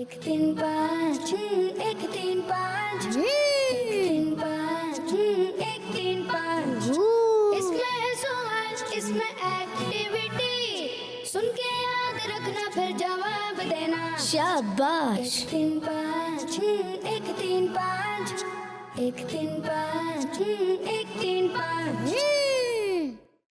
एक तीन पाँच एक तीन पाँच एक तीन पाँच एक तीन पाँच। इसमें है सवाल इसमें एक्टिविटी, सुन के याद रखना फिर जवाब देना। शाबाश। एक तीन पाँच एक तीन पाँच एक तीन पाँच एक तीन पाँच।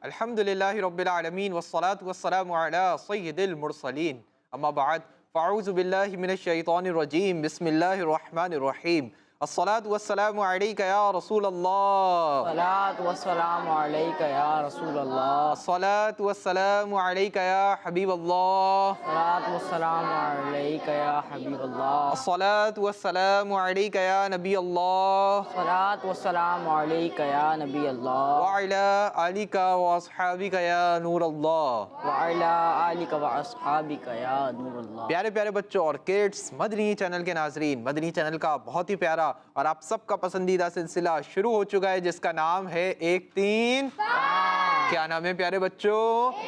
अल्हम्दुलिल्लाहि रब्बिल आलमीन वस्सलातु वस्सलामु अला सय्यिदिल मुरसलीन अम्मा बाद फ़अऊज़ु बिल्लाहि मिनश शैतानिर रजीम बिस्मिल्लाहिर रहमानिर रहीम अस्सलातु वस्सलामु अलैका या रसूल अल्लाह सलातु वस्सलामु अलैका या रसूल अल्लाह अस्सलातु वस्सलामु अलैका या हबीब अल्लाह सलातु वस्सलामु अलैका या हबीब अल्लाह अस्सलातु वस्सलामु अलैका या नबी अल्लाह सलातु वस्सलामु अलैका या नबी अल्लाह व अला आलिका व अस्हाबिका या नूर अल्लाह व अला आलिका व अस्हाबिका या नूर अल्लाह। प्यारे प्यारे बच्चों और किड्स, मदनी चैनल के नाजरीन, मदनी चैनल का बहुत ही प्यारा और आप सबका पसंदीदा सिलसिला शुरू हो चुका है जिसका नाम है एक तीन क्या नाम है प्यारे बच्चों?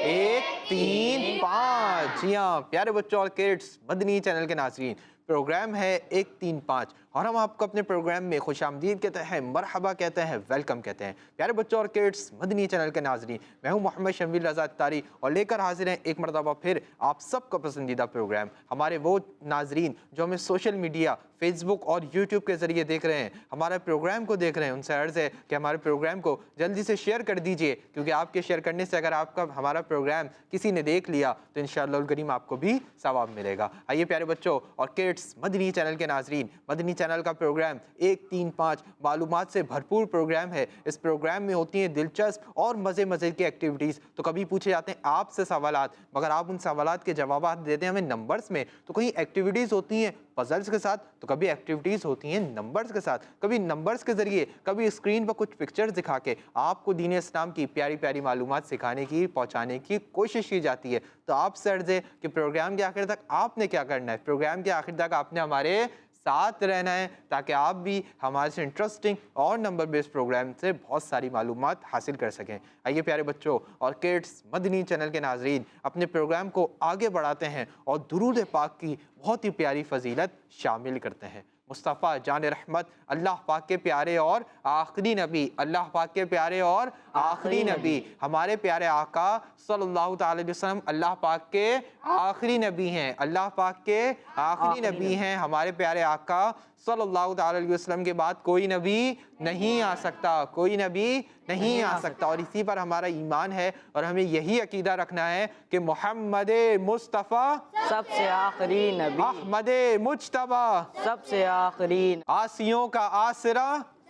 एक तीन पाँच। जी हाँ प्यारे बच्चों और किड्स, मदनी चैनल के नाजरीन, प्रोग्राम है एक तीन पाँच और हम आपको अपने प्रोग्राम में खुशामदीद कहते हैं, मरहबा कहते हैं, वेलकम कहते हैं। प्यारे बच्चों और किड्स, मदनी चैनल के नाजरीन, मैं हूं मोहम्मद शमील रज़ा तारी और लेकर हाजिर हैं एक मरतबा फिर आप सबका पसंदीदा प्रोग्राम। हमारे वो नाजरीन जो हमें सोशल मीडिया, फेसबुक और यूट्यूब के ज़रिए देख रहे हैं, हमारे प्रोग्राम को देख रहे हैं, उनसे अर्ज़ है कि हमारे प्रोग्राम को जल्दी से शेयर कर दीजिए, क्योंकि आपके शेयर करने से अगर आपका हमारा प्रोग्राम किसी ने देख लिया तो इंशाअल्लाह करीम आपको भी सवाब मिलेगा। आइए प्यारे बच्चों और किड्स, मदनी चैनल के नाजरीन, मदनी चैनल का प्रोग्राम एक तीन पाँच मालूमात से भरपूर प्रोग्राम है। इस प्रोग्राम में होती हैं दिलचस्प और मज़े मज़े की एक्टिविटीज़। तो कभी पूछे जाते हैं आपसे सवालात, मगर आप उन सवालात के जवाब देते हैं हमें नंबर्स में, तो कहीं एक्टिविटीज़ होती हैं पजल्स के साथ, तो कभी एक्टिविटीज़ होती हैं नंबर्स के साथ, कभी नंबर्स के ज़रिए, कभी स्क्रीन पर कुछ पिक्चर्स दिखा के आपको दीन इस्लाम की प्यारी प्यारी मालूमात सिखाने की, पहुँचाने की कोशिश की जाती है। तो आपसे अर्ज़ है कि प्रोग्राम के आखिर तक आपने क्या करना है, प्रोग्राम के आखिर तक आपने हमारे साथ रहना है ताकि आप भी हमारे से इंटरेस्टिंग और नंबर बेस्ड प्रोग्राम से बहुत सारी मालूमात हासिल कर सकें। आइए प्यारे बच्चों और किड्स, मदनी चैनल के नाजरीन, अपने प्रोग्राम को आगे बढ़ाते हैं और दुरूद पाक की बहुत ही प्यारी फजीलत शामिल करते हैं। मुस्तफ़ा जान रहमत, अल्लाह पाक के प्यारे और आखिरी नबी, अल्लाह पाक के प्यारे और आखिरी नबी, हमारे प्यारे आका सल्लल्लाहु ताला अलैहि वसल्लम अल्लाह पाक के आखिरी नबी हैं, अल्लाह पाक के आखिरी नबी हैं। हमारे प्यारे आका सल्लल्लाहु ताला अलैहि वसल्लम के बाद कोई नबी नहीं आ सकता, कोई नबी नहीं आ सकता। और इसी पर हमारा ईमान है और हमें यही अकीदा रखना है कि मोहम्मद मुस्तफ़ा सबसे आखिरी नबी, अहमद मुज्तबा सबसे आखिरी, आसियों का आसरा,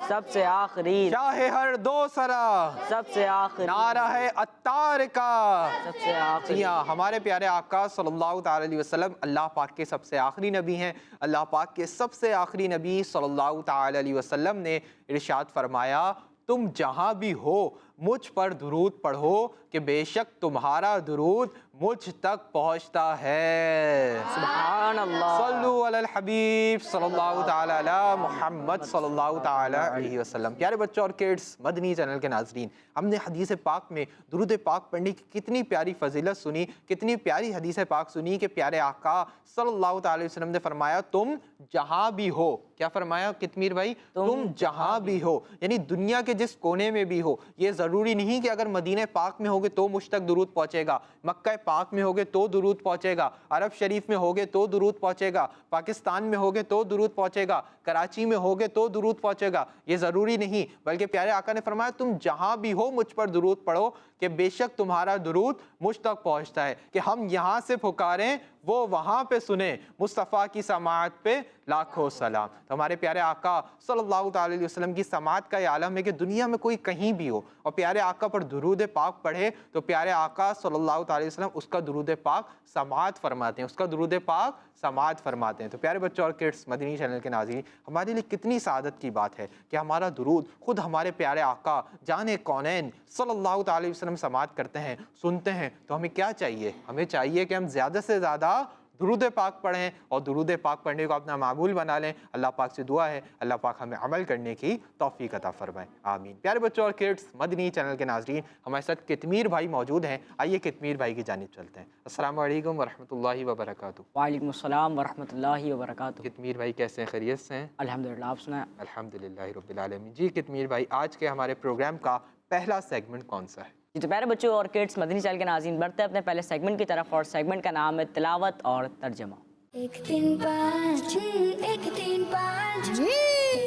सबसे आखिरी, चाहे हर दो सरा, सबसे आखिरी, नारा है अत्तार का। सबसे आखिरी। जी हाँ, हमारे प्यारे आका सल्लल्लाहु ताला अलैहि वसल्लम अल्लाह पाक के सबसे आखिरी नबी हैं। अल्लाह पाक के सबसे आखिरी नबी सल्लल्लाहु ताला अलैहि वसल्लम ने इरशाद फरमाया, तुम जहाँ भी हो मुझ पर दुरूद पढ़ो कि बेशक तुम्हारा दुरूद मुझ तक पहुँचता है। सुभान अल्लाह। सल्लु अलल हबीब सल्लल्लाहु ताला अला मुहम्मद सल्लल्लाहु ताला अलैहि वसल्लम। प्यारे बच्चों और किड्स, मदनी चैनल के नाजरीन, हमने हदीस पाक में दुरूद पाक पढ़ने की कितनी प्यारी फजीलत सुनी, कितनी प्यारी हदीस पाक सुनी कि प्यारे आका सल्लल्लाहु ताला अलैहि वसल्लम ने फरमाया, तुम जहाँ भी हो, क्या फरमाया कितमीर भाई? तुम जहाँ भी हो, यानी दुनिया के जिस कोने में भी हो। ये ज़रूरी नहीं कि अगर मदीने पाक में होगे तो मुझ तक दुरूद पहुँचेगा, मक्का पाक में होगे तो दुरूद पहुँचेगा, अरब शरीफ में होगे तो दुरूद पहुँचेगा, पाकिस्तान में होगे तो दुरूद पहुँचेगा, कराची में होगे तो दुरूद पहुँचेगा। ये ज़रूरी नहीं, बल्कि प्यारे आका ने फरमाया, तुम जहाँ भी हो मुझ पर दुरूद पढ़ो कि बेशक तुम्हारा दुरूद मुझ तक पहुँचता है। कि हम यहाँ से पुकारें वो वहाँ पे सुने, मुस्तफ़ा की समाअत पे लाखों सलाम। तो हमारे प्यारे आका सल्लल्लाहु ताला अलैहि वसल्लम की समाअत का ये आलम है कि दुनिया में कोई कहीं भी हो और प्यारे आका पर दुरूद पाक पढ़े तो प्यारे आका सल्लल्लाहु ताला अलैहि वसल्लम उसका दुरूद पाक समाअत फरमाते हैं, उसका दुरूद पाक समाअत फरमाते हैं। तो प्यारे बच्चों और किड्स, मदनी चैनल के नाज़रीन, हमारे लिए कितनी सादत की बात है कि हमारा दुरूद खुद हमारे प्यारे आका जाने कौनैन सल्लल्लाहु ताला अलैहि वसल्लम समाअत करते हैं, सुनते हैं। तो हमें क्या चाहिए? हमें चाहिए कि हम ज़्यादा से ज़्यादा दुरूद पाक पढ़ें और दुरूद पाक पढ़ने को अपना मामूल बना लें। अल्लाह पाक से दुआ है अल्लाह पाक हमें अमल करने की तौफीक अता फरमाए, आमीन। प्यारे बच्चों और किड्स, मदनी चैनल के नाज़रीन, हमारे साथ कितमीर भाई मौजूद हैं। आइए कितमीर भाई की जानिब चलते हैं। अस्सलामु अलैकुम वरहमतुल्लाहि वबरकातुहू। वालेकुम अस्सलाम वरहमतुल्लाहि वबरकातुहू। कितमीर भाई कैसे हैं, खैरियत से हैं? अल्हम्दुलिल्लाह, आप सुनाएं? अल्हम्दुलिल्लाहि रब्बिल आलमीन। जी कितमीर भाई, आज के हमारे प्रोग्राम का पहला सेगमेंट कौन सा है? जी तो प्यारे बच्चों और किड्स, मदनी चैनल के नाज़रीन, बढ़ते हैं अपने पहले सेगमेंट की तरफ और सेगमेंट का नाम है तिलावत और तर्जमा। एक तीन पाँच, एक तीन पाँच, एक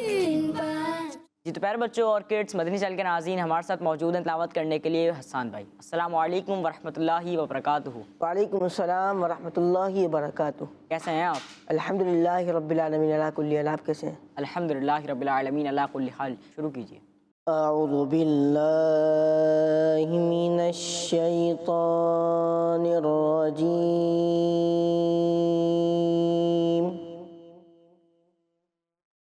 तीन पाँच। जी तो प्यारे बच्चों और किड्स, मदनी चैनल के नाज़रीन, हमारे साथ मौजूद हैं तिलावत करने के लिए हसन भाई। अस्सलामु अलैकुम वरहमतुल्लाहि वबरकातुहू। वालेकुम अस्सलाम वरहमतुल्लाहि वबरकातुहू। कैसे हैं आप? अल्हम्दुलिल्लाहि रब्बिल आलमीन अला कुल्ली हाल। आप कैसे हैं? अल्हम्दुलिल्लाहि रब्बिल आलमीन अला कुल्ली हाल। शुरू कीजिए। अऊज़ु बिल्लाहि मिनश शैतानिर रजीम।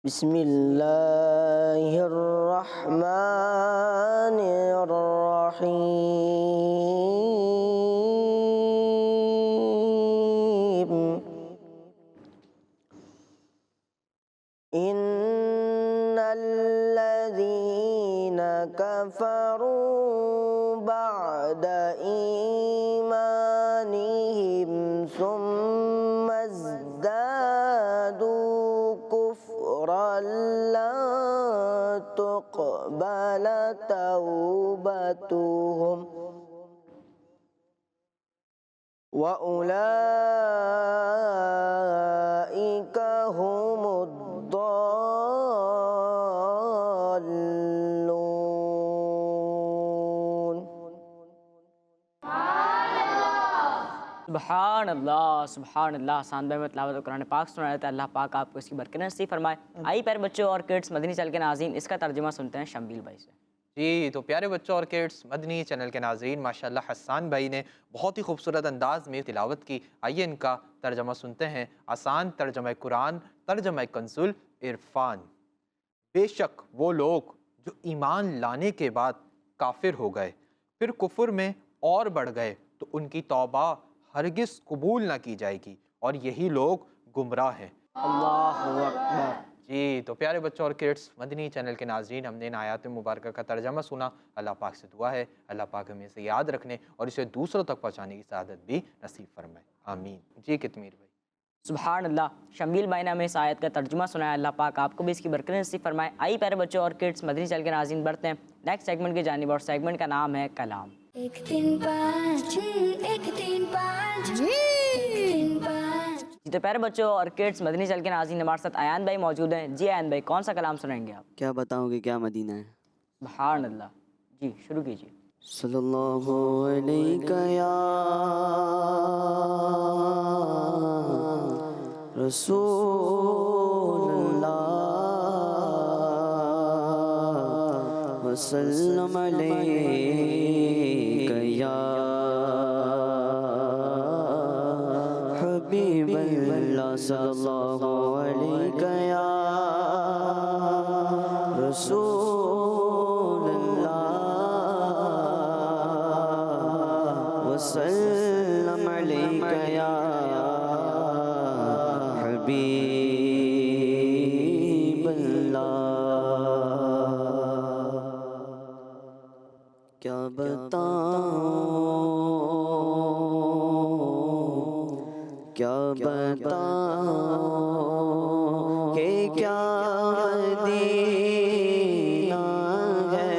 बिस्मिल्लाहिर रहमानिर रहीम। इन्नल्लज़ीना कफ़रू बअद ईमानिहिम सुम्मा ज़्दादू कुफ़्रन लन तुक़बल तौबतुहुम व उलाइका हुमुद्दल्लून। सुभान अल्लाह, सुभान अल्लाह। हसन भाई में तिलावत और कुरान पाक सुना रहे थे। अल्लाह पाक आपको इसकी बरकत नसीब फरमाए। आइए प्यारे बच्चों और किड्स, मदनी चैनल के नाज़रीन, इसका तर्जुमा सुनते हैं शम्बील भाई से। जी तो प्यारे बच्चों और किड्स, मदनी चैनल के नाज़रीन, माशाल्लाह हसन भाई ने बहुत ही खूबसूरत अंदाज में तिलावत की। आइए इनका तर्जमा सुनते हैं। आसान तर्जमा कुरान, तर्जमा कंजुल इरफान। बेशक वो लोग जो ईमान लाने के बाद काफिर हो गए, फिर कुफर में और बढ़ गए, तो उनकी तौबा हरगिज़ कबूल ना की जाएगी और यही लोग गुमराह हैं। अल्लाहु अकबर। जी तो प्यारे बच्चों और किड्स, मदनी चैनल के नाज़रीन, हमने इन आयात मुबारक का तर्जमा सुना। अल्लाह पाक से दुआ है अल्लाह पाक हमें इसे याद रखने और इसे दूसरों तक पहुँचाने की सआदत भी नसीब फरमाए, आमीन। जी कितमीर भाई। सुभान अल्लाह। शम्बील भाई ने हमें इस आयत का तर्जुमा सुनाया। अल्लाह पाक आपको भी इसकी बरकत नसीब फरमाए। आइए प्यारे बच्चों और किड्स, मदनी चैनल के नाज़रीन, बढ़ते हैं नेक्स्ट सेगमेंट की जानिब और सेगमेंट का नाम है कलाम। एक तीन पाँच, एक तीन पाँच, एक तीन पाँच। जी तो प्यारे बच्चों और किड्स, मदनी चैनल के नाज़रीन, हमारे साथ आयान भाई मौजूद हैं। जी आयान भाई, कौन सा कलाम सुनाएंगे आप? क्या बताऊँ कि क्या मदीना है। सुभान अल्लाह। जी शुरू कीजिए। सल्लल्लाहु अलैहि या रसूलल्लाह वसल्लम अलैका या हबीबल्लाह सल्लल्लाहु अलैका या रसूलल्लाह वसल्लम अलैका या हबीबल्लाह। क्या बताऊं, क्या बताऊं कि क्या मदीना है।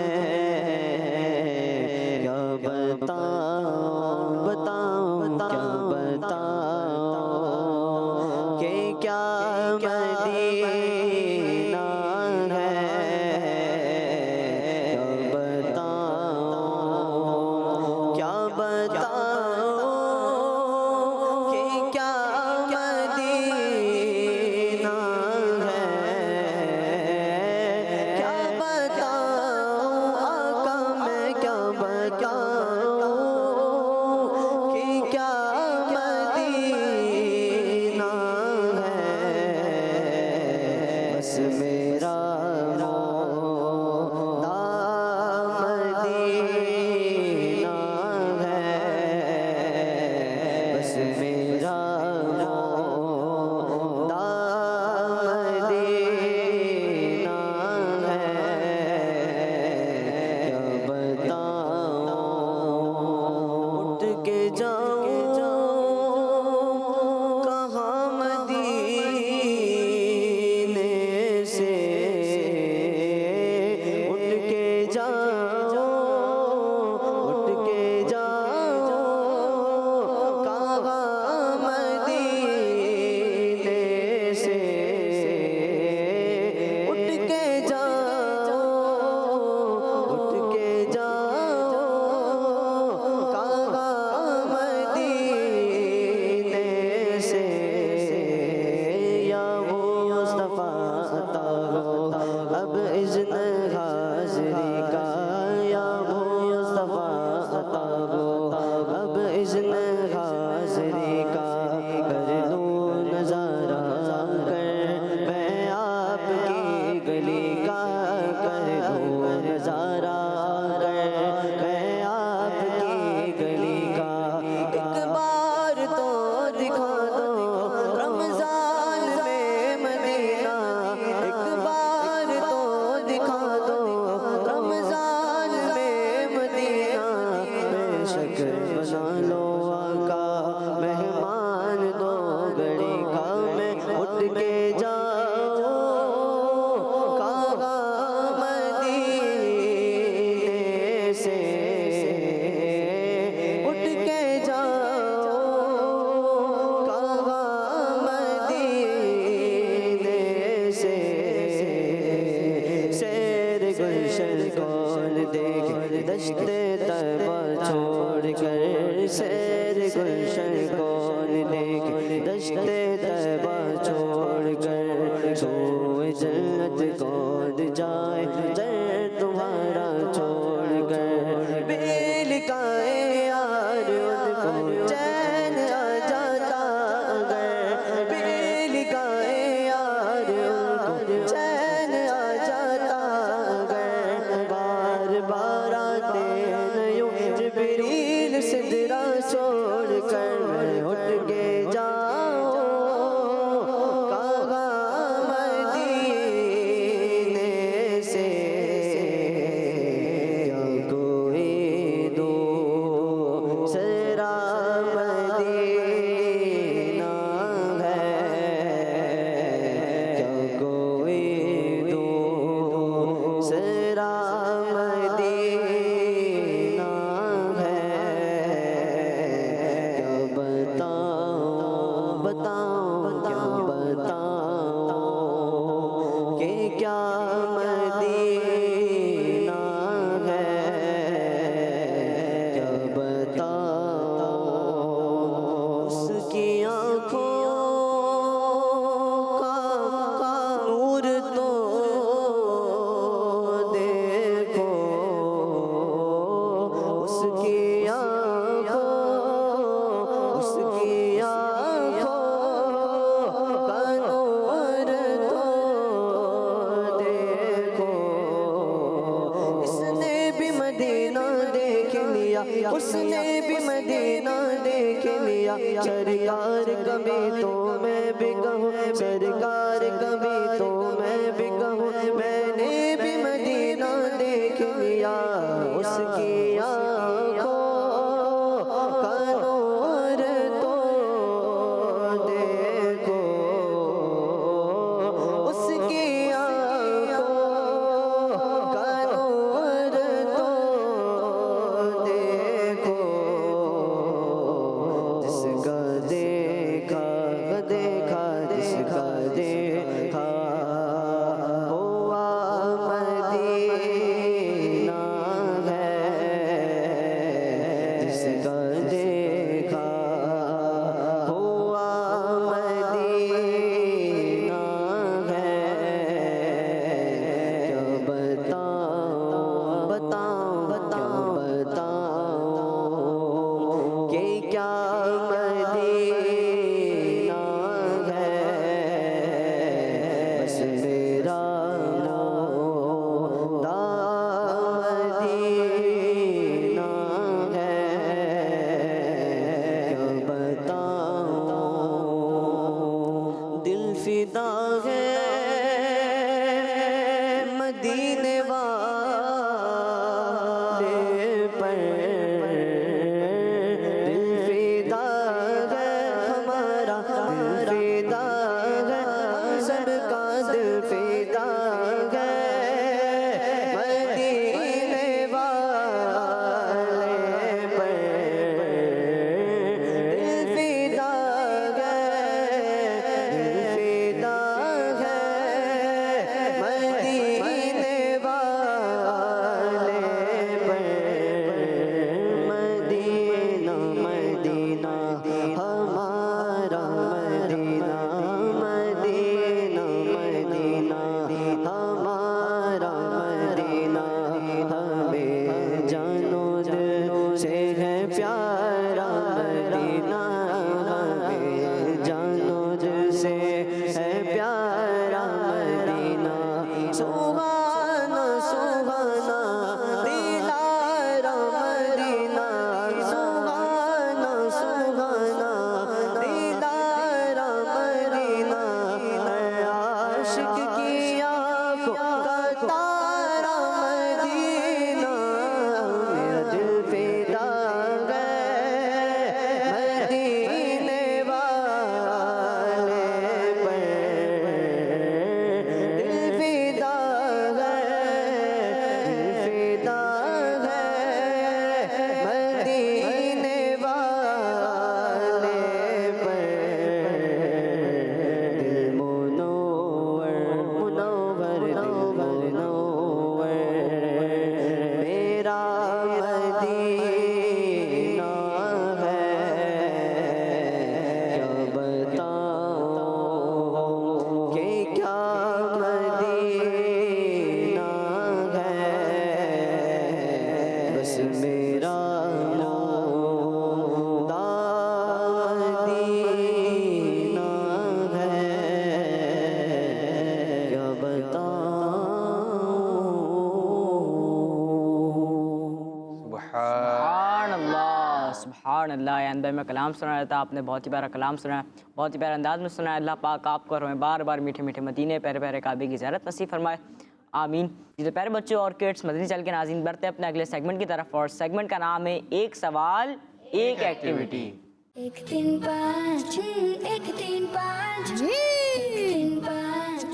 क्या बताऊं, बताऊं, क्या बताऊं कि क्या मदीना है। क्या बताऊं कि क्या मदीना है। क्या बताऊं आका मैं, क्या बताऊं कि क्या मदीना है। छुए जन्नत कौन जाए दर तुम्हारा छोड़ कर। बेल काए यार उनको चैन आ जाता अगर, बेल काए यार उनको चैन आ जाता अगर। बार बार आते नयूं जिब्रील सिदरा छोड़ कर उठ के जाओ कहाँ मदीने से, क्या कोई दूसरा मदीना है, क्या कोई दूसरा मदीना है। क्या बताऊं बताऊं क्या बताऊं कि क्या मदीना है, क्या बताऊं उसकी आँखों का नूर तो देखो, उसकी आँखों का नूर तो देखो। इसने भी मदीना देख लिया, उसने भी मदीना देख लिया। सरकार कभी तो मैं भी कहूँ, सरकार कभी तो मैं भी कहूँ, मैंने भी मदीना देख लिया। उसकी आँखों का नूर तो देखो, उसकी आँखों का नूर तो देखो। जिसका देखा देखा जिसका देखा हुआ मदीना है, जिसका देखा हुआ मदीना है। क्या बताऊं बताऊं बताऊं बताऊं कि क्या मदीना है। बस मेरा मुर्दा मदीना है, क्या बताऊं दिल फिदा है मदीने वाले पर। दिल फिदा है हमारा, दिल फिदा है सबका, दिल फिदा है मदीने वाले पर। दिल फिदा है, दिल फिदा है मदीने वाले पर। मदीना मदीना हमारा मदीना, मदीना मदीना हमारा मदीना। हमें जानो दिल से है प्यारा मदीना, हमें जानो दिल से है प्यारा मदीना। सुहाना सुहाना दिलारा मदीना, सुहाना सुहाना दिलारा मदीना। आशिक की आँखों का तारा मदीना, मेरा दिल फिदा है मदीने वाले पर। दिल फिदा है, दिल फिदा है मदीने वाले पर। दिल मुनव्वर सुभान अल्लाह। यान भाई मैं कलाम सुना रहा था, आपने बहुत ही प्यारा कलाम सुनाया, बहुत ही प्यारे अंदाज में सुनाया। अल्लाह पाक आपको और हमें बार बार मीठे मीठे मदीने प्यारे प्यारे काबे की ज़ियारत नसीब फरमाए, आमीन। जी तो प्यारे बच्चों और किड्स, मदनी चैनल के नाज़रीन बढ़ते हैं अपने अगले सेगमेंट की तरफ, और सेगमेंट का नाम है एक सवाल एक एक्टिविटी। एक तीन पाँच एक तीन पाँच एक तीन पाँच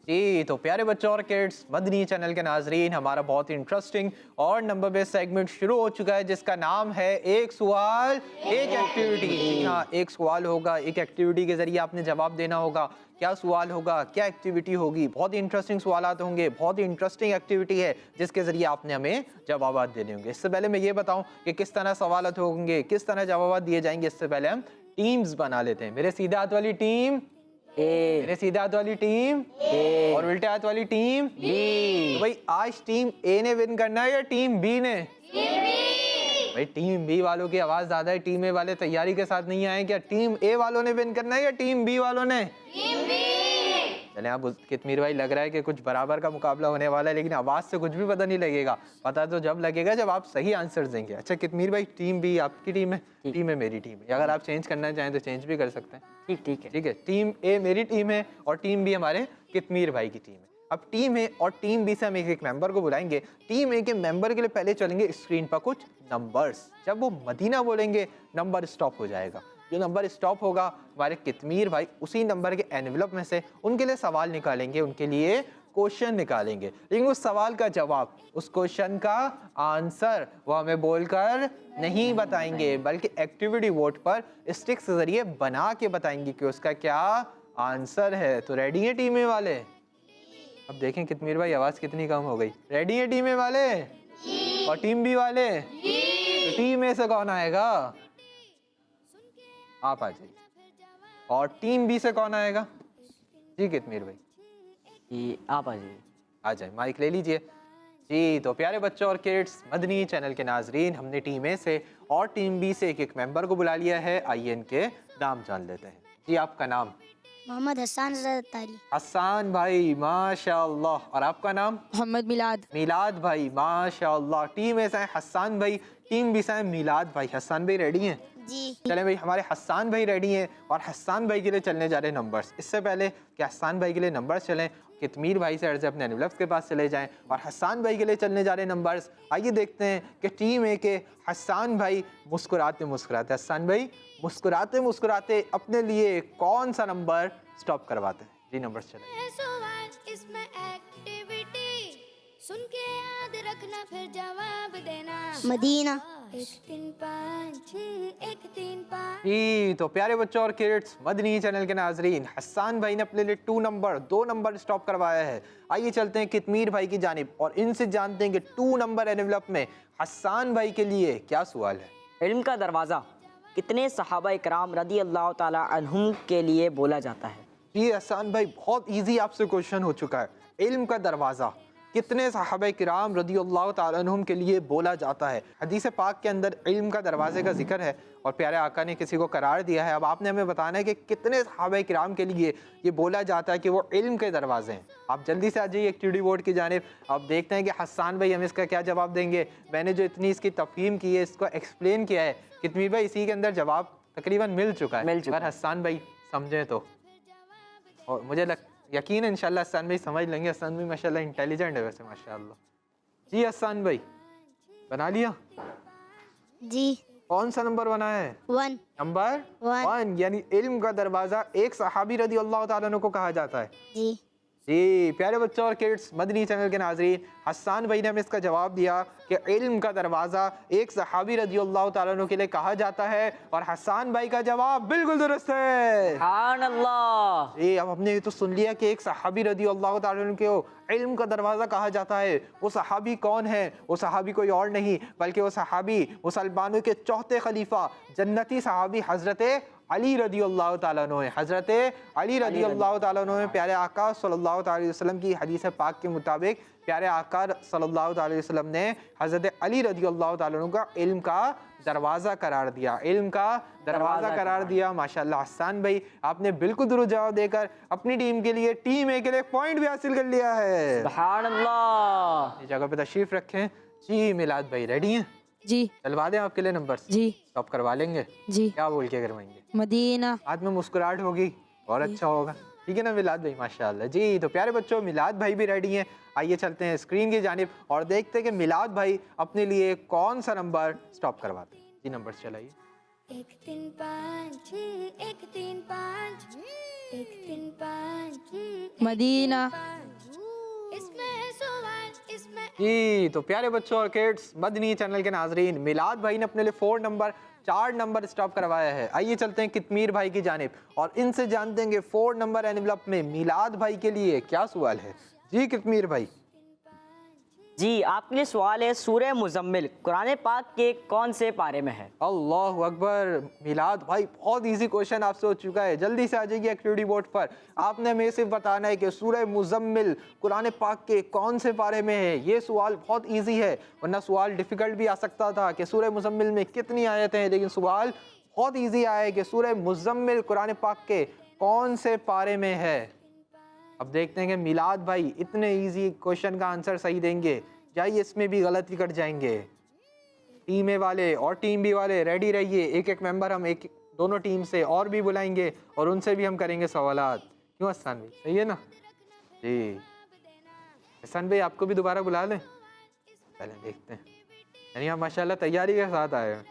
जी तो प्यारे बच्चों और किड्स, मदनी चैनल के नाजरीन, हमारा बहुत ही इंटरेस्टिंग और नंबर बेस्ड सेगमेंट शुरू हो चुका है जिसका नाम है एक सवाल एक एक्टिविटी। जी हाँ, एक सवाल होगा, एक एक्टिविटी के जरिए आपने जवाब देना होगा। क्या सवाल होगा, क्या एक्टिविटी होगी, बहुत ही इंटरेस्टिंग सवालात होंगे, बहुत ही इंटरेस्टिंग एक्टिविटी है जिसके जरिए आपने हमें जवाब देने होंगे। इससे पहले मैं ये बताऊं कि किस तरह सवालात होंगे, किस तरह जवाब दिए जाएंगे, इससे पहले हम टीम्स बना लेते हैं। मेरे सीधे हाथ वाली टीम ए, मेरे सीधे हाथ वाली टीम ए, और उल्टे हाथ वाली टीम बी। तो भाई आज टीम ए ने विन करना है या टीम बी ने? भाई टीम बी वालों की आवाज ज्यादा है, टीम ए वाले तैयारी के साथ नहीं आए। क्या टीम ए वालों ने विन करना है या टीम बी वालों ने? चले आप कितमीर भाई, लग रहा है कि कुछ बराबर का मुकाबला होने वाला है, लेकिन आवाज से कुछ भी पता नहीं लगेगा। पता तो जब लगेगा जब आप सही आंसर देंगे। अच्छा कितमीर भाई, टीम बी आपकी टीम है, टीम ए मेरी टीम है। अगर आप चेंज करना चाहें तो चेंज भी कर सकते हैं। ठीक है। ठीक है, टीम ए मेरी टीम है और टीम बी हमारे कितमीर भाई की टीम है। अब टीम ए और टीम बी से हम एक एक मेंबर को बुलाएंगे। टीम ए के मेंबर के लिए पहले चलेंगे स्क्रीन पर कुछ नंबर्स। जब वो मदीना बोलेंगे नंबर स्टॉप हो जाएगा। जो नंबर स्टॉप होगा हमारे कितमीर भाई उसी नंबर के एनवेलप में से उनके लिए सवाल निकालेंगे, उनके लिए क्वेश्चन निकालेंगे, लेकिन उस सवाल का जवाब, उस क्वेश्चन का आंसर वो हमें बोलकर नहीं बताएंगे, बल्कि एक्टिविटी बोर्ड पर स्टिक्स के जरिए बना के बताएंगे कि उसका क्या आंसर है। तो रेडी है टीम ए वाले? अब देखें कितमीर भाई आवाज कितनी कम हो गई। रेडी है टीम ए वाले और टीम बी वाले? तो टीम ए से कौन आएगा? आप आ जाइए। और टीम बी से कौन आएगा? जी कितमीर भाई ये आप आ जाइए। आ जाए, माइक ले लीजिए। जी तो प्यारे बच्चों और किड्स, मदनी चैनल के नाजरीन, हमने टीम ए से और टीम बी से एक एक मेंबर को बुला लिया है। आइए इनके नाम जान लेते हैं। जी आपका नाम? मोहम्मद हसन रज़ातारी। हसन भाई माशाअल्लाह। और आपका नाम? मोहम्मद मिलाद। मिलाद भाई माशाअल्लाह। टीम ए से हसन भाई, टीम बी से मिलाद भाई। हसन भाई रेडी हैं? जी। चलें भाई, हमारे हसन भाई रेडी हैं और हसन भाई के लिए चलने जा रहे हैं नंबर्स। इससे पहले कि हसन भाई के लिए नंबर्स चलें, कितमीर भाई से अर्ज़ है अपने एनवेलप्स के पास चले जाएं और हसन भाई के लिए चलने जा रहे हैं नंबर्स। आइए देखते हैं कि टीम ए के हसन भाई मुस्कुराते मुस्कुराते, हसन भाई मुस्कुराते मुस्कुराते अपने लिए कौन सा नंबर स्टॉप करवाते हैं। जी नंबर्स चलें। है सवाल इसमें एक्टिविटी, सुन के याद रखना फिर जवाब देना। मदीना। एक तीन पाँच एक तीन पाँच। जी तो प्यारे बच्चों और किड्स, मदनी चैनल के नाजरीन, हसन भाई ने अपने लिए दो नंबर स्टॉप करवाया है। आइए चलते हैं कितमीर भाई की जानिब और इनसे जानते हैं कि 2 नंबर एनवेलप में हसन भाई के लिए क्या सवाल है। इल्म का दरवाज़ा कितने सहाबा इकराम रदी अल्लाह ताला अन्हुम के लिए बोला जाता है? जी हसन भाई, बहुत इजी आपसे क्वेश्चन हो चुका है। इल्म का दरवाज़ा कितने सहाबा किराम रदियल्लाहु ताला अन्हुम के लिए बोला जाता है। हदीस पाक के अंदर इल्म का दरवाजे का जिक्र है और प्यारे आका ने किसी को करार दिया है। अब आपने हमें बताना है कि कितने सहाबा किराम के लिए ये बोला जाता है कि वो इल्म के दरवाजे हैं। आप जल्दी से आ जाइए एक्टिविटी बोर्ड की जानिब। अब देखते हैं कि हसन भाई हमें इसका क्या जवाब देंगे। मैंने जो इतनी इसकी तफहीम की है, इसको एक्सप्लेन किया है, कितमीर भाई इसी के अंदर जवाब तकरीबन मिल चुका है। अगर हसन भाई समझें तो, और मुझे यकीन है इंशाल्लाह हसन भाई समझ लेंगे। हसन भाई माशाल्लाह इंटेलिजेंट है वैसे माशाल्लाह। जी हसन भाई बना लिया? जी। कौन सा नंबर बना है? 1। नंबर 1, यानी इल्म का दरवाजा एक सहाबी रदी अल्लाह ताला अन्हु को कहा जाता है। जी। जी प्यारे बच्चों और किड्स, मदनी चैनल के नाजरीन, हसन भाई ने हमें इसका जवाब दिया कि इल्म का दरवाज़ा एक सहाबी रज़ी अल्लाह ताला अन्हु के लिए कहा जाता है और हसन भाई का जवाब बिल्कुल दुरुस्त है। सुभान अल्लाह। जी अब हमने ये तो सुन लिया कि एक सहाबी रज़ी अल्लाह ताला अन्हु को इल्म का दरवाज़ा कहा जाता है। वो सहाबी कौन है? वो सहाबी कोई और नहीं बल्कि वो सहाबी मुसलमानों के चौथे खलीफा जन्नती सहाबी हज़रत अली रदी अल्लाह ताला अन्हु है। हज़रत अली रदी अल्लाह ताला अन्हु में प्यारे आका सल्लल्लाहु अलैहि वसल्लम की हदीस पाक के मुताबिक प्यारे आका सल्लल्लाहु अलैहि वसल्लम ने हज़रत अली रदी अल्लाह ताला अन्हु का इल्म का दरवाज़ा करार दिया, इल्म का दरवाज़ा करार दिया। माशाल्लाह हसन भाई आपने बिल्कुल दुरुस्त जवाब देकर अपनी टीम के लिए, टीम ए के लिए पॉइंट भी हासिल कर लिया है। सुभान अल्लाह। इस जगह पे तशरीफ रखें। जी मिलाद भाई रेडी हैं? जी चलवा दें आपके लिए नंबर? जी स्टॉप करवा लेंगे? जी। क्या बोल के करवाएंगे? मदीना। हाथ में मुस्कुराहट होगी और अच्छा होगा, ठीक है ना मिलाद भाई? माशाल्लाह जी। तो प्यारे बच्चों, मिलाद भाई भी रेडी हैं। आइए चलते हैं स्क्रीन की जानिब और देखते हैं कि मिलाद भाई अपने लिए कौन सा नंबर स्टॉप करवाते हैं। जी नंबर चलाइए। 1 3 5 6 1 3 5 1 3 5 मदीना। इसमें है सवाल, इसमें जी तो प्यारे बच्चों और किड्स, मदनी चैनल के नाजरीन, मिलाद भाई ने अपने लिए 4 नंबर स्टॉप करवाया है। आइए चलते हैं कितमीर भाई की जानिब और इनसे जानते हैं कि 4 नंबर एनवलप में मिलाद भाई के लिए क्या सवाल है। जी कितमीर भाई। जी आपके लिए सवाल है, सूरह मुजम्मिल कुरान पाक के कौन से पारे में है? अल्लाह अकबर। मिलाद भाई बहुत इजी क्वेश्चन आपसे हो चुका है, जल्दी से आ जाइए एक्टिविटी बोर्ड पर। आपने हमें सिर्फ बताना है कि सूरह मुजम्मिल कुरान पाक के कौन से पारे में है। ये सवाल बहुत इजी है, वरना सवाल डिफिकल्ट भी आ सकता था कि सूरह मुजम्मिल में कितनी आयतें हैं, लेकिन सवाल बहुत इजी आया है कि सूरह मुजम्मिल कुरान पाक के कौन से पारे में है। अब देखते हैं कि मिलाद भाई इतने इजी क्वेश्चन का आंसर सही देंगे या ये इसमें भी गलती कर जाएंगे। टीम ए वाले और टीम बी वाले रेडी रहिए। एक एक मेंबर हम एक दोनों टीम से और भी बुलाएंगे और उनसे भी हम करेंगे सवालात। क्यों हसन भाई, सही है ना? जी हसन भाई आपको भी दोबारा बुला लें? पहले देखते हैं। यानी आप माशाल्लाह तैयारी के साथ आए हैं।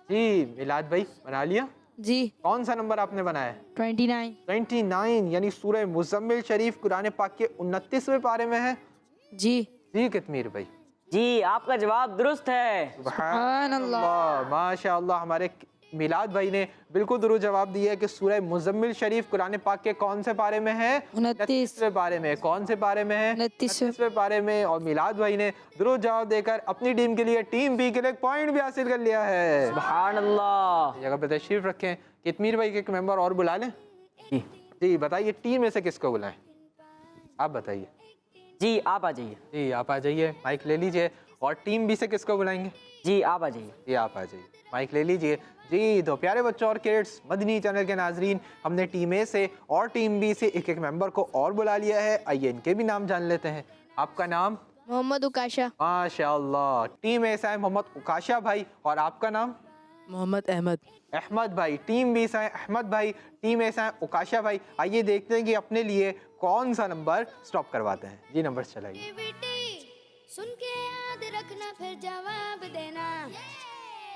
जी मिलाद भाई बना लिया? जी। कौन सा नंबर आपने बनाया? 29। 29 यानी सूरह मुजम्मिल शरीफ कुरान पाक के 29वें पारे में है। जी। जी कितमीर भाई। जी आपका जवाब दुरुस्त है। सुभान अल्लाह। माशाअल्लाह, हमारे मिलाद भाई ने बिल्कुल दुरुस्त जवाब दिया है कि सूरह मुजम्मिल शरीफ कुरान पाक के कौन से पारे में है? 29वें पारे में। कौन से पारे में है? 29वें पारे में। और मिलाद भाई ने दुरुस्त जवाब देकर अपनी टीम के लिए, टीम बी के लिए पॉइंट भी हासिल कर लिया है। सुभान अल्लाह। जगह पे तशरीफ रखें। कितमीर भाई के एक मेंबर और बुला लें? जी बताइए टीम में से किसको बुलाएं? आप बताइए। जी आप आ जाइए। जी आप आ जाइए, माइक ले लीजिए। और टीम बी से किसको बुलाएंगे? जी आप आ जाइए। जी आप आ जाइए, माइक ले लीजिए। जी तो प्यारे बच्चों और किड्स, मदनी चैनल के नाजरीन, हमने टीम ए से और टीम बी से एक एक मेंबर को और बुला लिया है। आइए इनके भी नाम जान लेते हैं। आपका नाम? मोहम्मद उकाशा। माशाअल्लाह। टीम ए से है मोहम्मद उकाशा भाई। और आपका नाम? मोहम्मद अहमद। अहमद भाई। टीम बी से है अहमद भाई, टीम ए से है उकाशा भाई। आइए देखते हैं कि अपने लिए कौन सा नंबर स्टॉप करवाते हैं। जी नंबर चलाइए। एक्टिविटी सुन के याद रखना, फिर जवाब देना।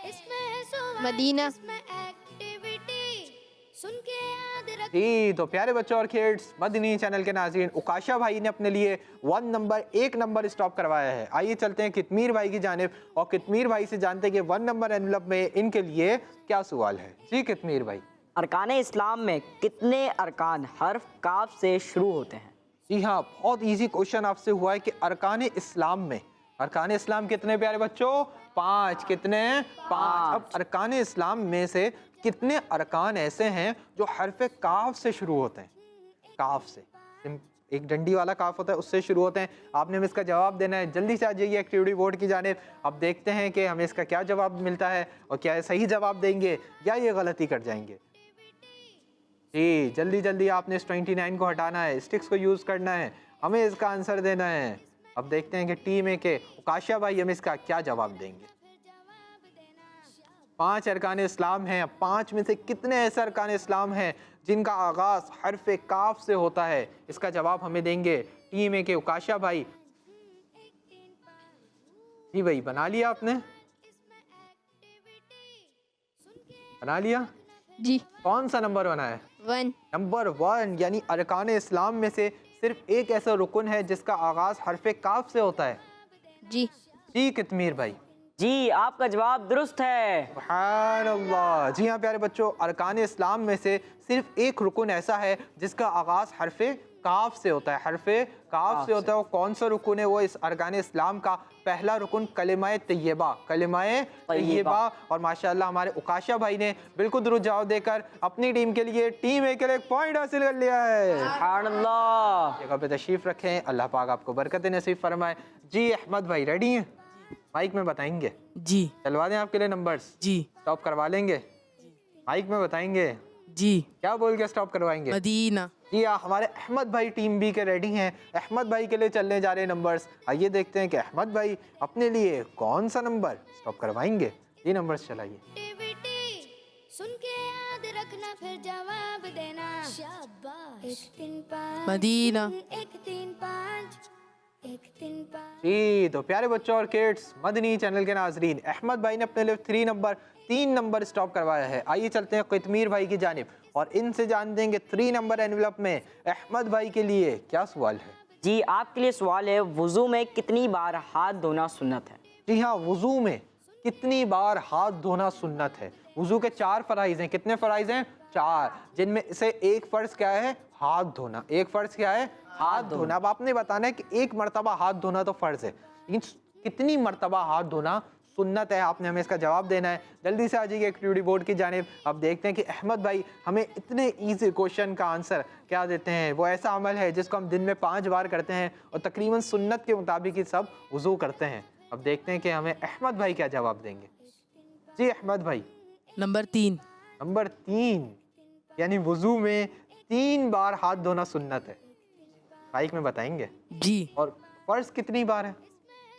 इसमें है सवाल, मदीना। इसमें एक्टिविटी सुन के याद रखना। जी तो प्यारे बच्चों और किड्स, मदनी चैनल के नाज़रीन, उकाशा भाई ने अपने लिए 1 नंबर स्टॉप करवाया है। आइए चलते हैं कितमीर भाई की जानिब और कितमीर भाई से जानते हैं कि 1 नंबर एनवलप में इनके लिए क्या सवाल है। जी कितमीर भाई। अरकान इस्लाम में कितने अरकान हर्फ काफ से शुरू होते हैं? जी हाँ, बहुत इजी क्वेश्चन आपसे हुआ है कि अरकान इस्लाम में, अरकान इस्लाम कितने प्यारे बच्चों? 5। कितने? 5। अब अरकान इस्लाम में से कितने अरकान ऐसे हैं जो हर्फ काफ से शुरू होते हैं? काफ से, एक डंडी वाला काफ होता है, उससे शुरू होते हैं। आपने हमें इसका जवाब देना है। जल्दी से आ जाइए एक्टिविटी बोर्ड की जानिब। अब देखते हैं कि हमें इसका क्या जवाब मिलता है और क्या सही जवाब देंगे या ये गलती कर जाएंगे। जी जल्दी जल्दी आपने इस 29 को हटाना है, स्टिक्स को यूज़ करना है, हमें इसका आंसर देना है। अब देखते हैं कि टीम ए के उकाशा भाई हमें इसका क्या जवाब देंगे। 5 अरकान इस्लाम हैं। 5 में से कितने ऐसे अरकान इस्लाम हैं जिनका आगाज़ हर्फ काफ से होता है? इसका जवाब हमें देंगे टीम ए के उकाशा भाई। जी भाई बना लिया आपने? बना लिया? जी। कौन सा नंबर बना है? 1। नंबर 1 यानी अरकान इस्लाम में से सिर्फ एक ऐसा रुकन है जिसका आगाज़ हर्फ काफ से होता है। जी। जी कितमीर भाई। जी आपका जवाब दुरुस्त है। सुभान अल्लाह। जी हाँ प्यारे बच्चों, अरकान इस्लाम में से सिर्फ एक रुकन ऐसा है जिसका आगाज़ हर्फ काफ से होता है। हर्फ काफ से होता है। वो कौन सा रुकन है? वो इस अरकान इस्लाम का पहला रुकन कलिमाए तैयबा, कलिमाए तैयबा। और माशाअल्लाह हमारे उकाशा भाई ने बिल्कुल दुरुस्त जवाब देकर अपनी टीम के लिए, टीम ए के लिए 1 पॉइंट हासिल कर लिया है। सुभान अल्लाह। जगह पे तशरीफ रखें, अल्लाह पाक आपको बरकत नसीब फरमाए। जी अहमद भाई रेडी हैं? माइक में बताएंगे? जी। चलवा दें आपके लिए नंबर्स? जी। स्टॉप करवा लेंगे? माइक में बताएंगे? जी। क्या बोल के स्टॉप करवाएंगे? मदीना। जी हाँ, हमारे अहमद भाई टीम बी के रेडी हैं। अहमद भाई के लिए चलने जा रहे हैं नंबर्स। आइए देखते हैं कि अहमद भाई अपने लिए कौन सा नंबर स्टॉप करवाएंगे। ये नंबर्स चलाइए। एक्टिविटी सुन के याद रखना फिर जवाब देना। शाबाश। 1 3 5 मदीना। 1 3 5 1 3 5। जी तो प्यारे बच्चों और किड्स, मदनी चैनल के नाजरीन, अहमद भाई ने अपने लिए 3 नंबर स्टॉप करवाया है। आइए चलते हैं कितमीर भाई की जानिब और इनसे जान देंगे 3 नंबर एनवेलप में अहमद भाई के लिए क्या सवाल है। जी आपके लिए सवाल है, वुजू में कितनी बार हाथ धोना सुन्नत है? जी हाँ, वुजू में कितनी बार हाथ धोना सुन्नत है। वुजू के 4 फराइज हैं। कितने फराइज हैं? 4, जिनमें से एक फ़र्ज क्या है? हाथ धोना। एक फ़र्ज क्या है? हाथ धोना। अब आपने बताना है कि एक मरतबा हाथ धोना तो फ़र्ज है, लेकिन कितनी मरतबा हाथ धोना सुन्नत है, आपने हमें इसका जवाब देना है। जल्दी से आ जाइए एक्टिविटी बोर्ड की जानिब। अब देखते हैं कि अहमद भाई हमें इतने ईजी क्वेश्चन का आंसर क्या देते हैं। वो ऐसा अमल है जिसको हम दिन में 5 बार करते हैं और तकरीबन सुन्नत के मुताबिक ही सब वुज़ू करते हैं। अब देखते हैं कि हमें अहमद भाई क्या जवाब देंगे। जी अहमद भाई। नंबर 3। नंबर 3 यानी वुज़ू में 3 बार हाथ धोना सुन्नत है। माइक में बताएंगे। जी। और फ़र्ज कितनी बार है?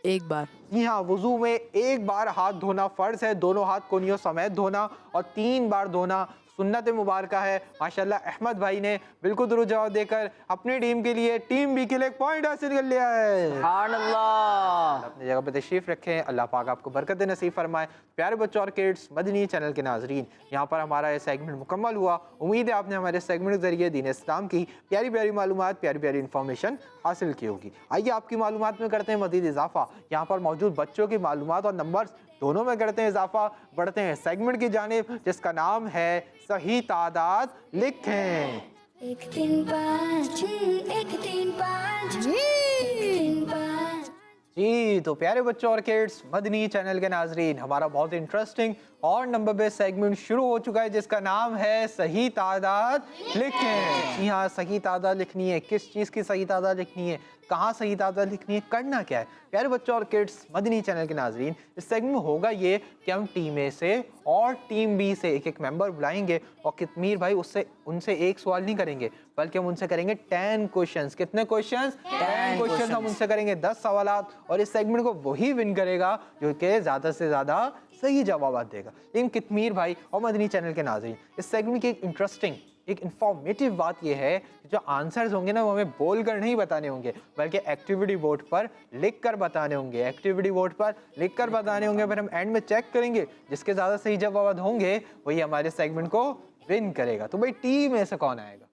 1 बार। जी हाँ, वुज़ू में 1 बार हाथ धोना फ़र्ज़ है, दोनों हाथ कोनियों समेत धोना, और 3 बार धोना सुन्नत मुबारका है। माशाल्लाह अहमद भाई ने बिल्कुल दुरुस्त जवाब देकर अपनी टीम के लिए, टीम बी के लिए 1 पॉइंट हासिल कर लिया है। सुभान अल्लाह। अपनी जगह पे तशरीफ़ रखें। अल्लाह पाक आपको बरकत नसीब फरमाए। प्यारे बच्चों और किड्स, मदनी चैनल के नाजरीन, यहाँ पर हमारा ये सेगमेंट मुकम्मल हुआ। उम्मीद है आपने हमारे सेगमेंट के ज़रिए दीन इस्लाम की प्यारी प्यारी मालूमात, प्यारी प्यारी इन्फॉर्मेशन हासिल की होगी। आइए आपकी मालूमात में करते हैं मज़ीद इजाफा। यहाँ पर मौजूद बच्चों की मालूमात और नंबर्स दोनों में करते हैं इजाफा। बढ़ते हैं सेगमेंट की जानिब जिसका नाम है सही तादाद लिखें। 1 3 5 1 3 5 1 3 5। जी तो प्यारे बच्चों और किड्स, मदनी चैनल के नाजरीन, हमारा बहुत इंटरेस्टिंग और नंबर बेस्ड सेगमेंट शुरू हो चुका है जिसका नाम है सही तादाद लिखें। जी हाँ, सही तादाद लिखनी है। किस चीज़ की सही तादाद लिखनी है, कहाँ सही तादाद लिखनी है, करना क्या है। प्यारे बच्चों और किड्स, मदनी चैनल के नाजरीन, इस सेगमेंट में होगा ये कि हम टीम ए से और टीम बी से एक मेंबर बुलाएंगे और कितमीर भाई उनसे एक सवाल नहीं करेंगे, बल्कि हम उनसे करेंगे 10 क्वेश्चंस। कितने क्वेश्चंस? 10 क्वेश्चंस हम उनसे करेंगे, 10 सवालात, और इस सेगमेंट को वही विन करेगा जो कि ज़्यादा से ज़्यादा सही जवाब देगा। लेकिन कितमीर भाई और मदनी चैनल के नाजरीन, इस सेगमेंट की एक इंटरेस्टिंग, एक इंफॉर्मेटिव बात यह है कि जो आंसर्स होंगे ना वो हमें बोल कर नहीं बताने होंगे, बल्कि एक्टिविटी बोर्ड पर लिख कर बताने होंगे। एक्टिविटी बोर्ड पर लिख कर बताने होंगे, फिर हम एंड में चेक करेंगे, जिसके ज़्यादा सही जवाब होंगे वही हमारे सेगमेंट को विन करेगा। तो भाई टीम में से कौन आएगा?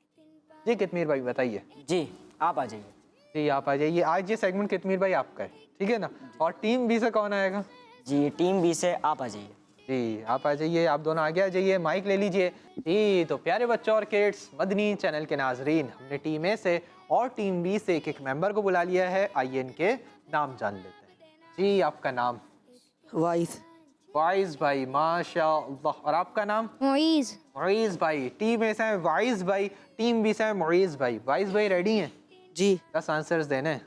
जी कितमीर भाई बताइए। जी आप आ जाइए। जी आप आ जाइए। आज ये सेगमेंट कितमीर भाई आपका है, ठीक है ना। और टीम बी से कौन आएगा? जी टीम बी से आप आ जाइए। जी आप आ जाइए, आप दोनों आगे आ जाइए, माइक ले लीजिए। जी तो प्यारे बच्चों और किड्स, मदनी चैनल के नाजरीन, हमने टीम ए से और टीम बी से एक मेंबर को बुला लिया है। आइए इनके नाम जान लेते हैं। जी आपका नाम? वाइस। वाइज भाई, माशाअल्लाह। और आपका नाम? मोइज। मोइज भाई। टीम ए से है वाइज भाई, टीम बी से है मोइज भाई। वाइज भाई रेडी हैं? जी 10 आंसर्स देने